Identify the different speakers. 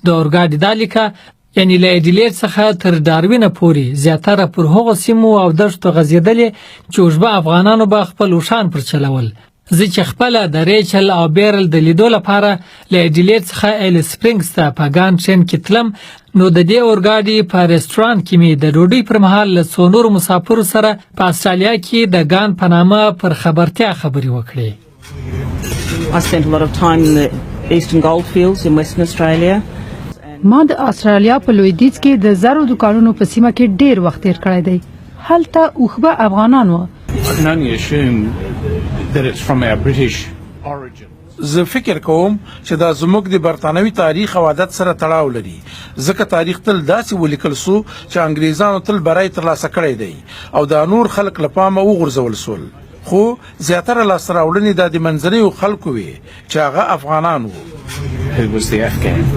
Speaker 1: د اورګاډي دا لیکه یعنی له ایډیلیډ څخه تر داروینه پورې زیاتره پر هغو سیمو او دښتو غځېدلې چې اوژبه افغانانو به خپل اوښان پر چلول. زه چې خپله د ریچل او بیرل د لیدو لپاره له ایډیلیډ څخه ایلیس سپرینګز ته په ګان ټرین کې تلم، نو د دې اورګاډي په رستورانت کې مې د ډوډۍ پر مهال له څو نورو مسافرو سره په استرالیا کې د ګان په نامه پر خبرتیا خبرې وکړې.
Speaker 2: I spent a lot of time in the Eastern Goldfields in Western Australia.
Speaker 3: ما د استرالیا په لویدیځ کې د زرو دکانونو په سیمه کې ډیر وخت تیر کړی دی. هلته اوخبه افغانان وو.
Speaker 4: I can only assume that it's from our British origin.
Speaker 5: زه فکر کوم چې دا زموږ د برتانوي تاریخ او عادت سره تړاو لري، ځکه تاریخ تل داسې ولیکل سو چې انګریزانو تل برای ترلاسه کړی دی او دا نور خلک له پامه وغورځول سول، خو زیاتره لاسته راوړنې د منځنیو خلکو وي چې هغه افغانان وو.
Speaker 4: Who was the Afghan?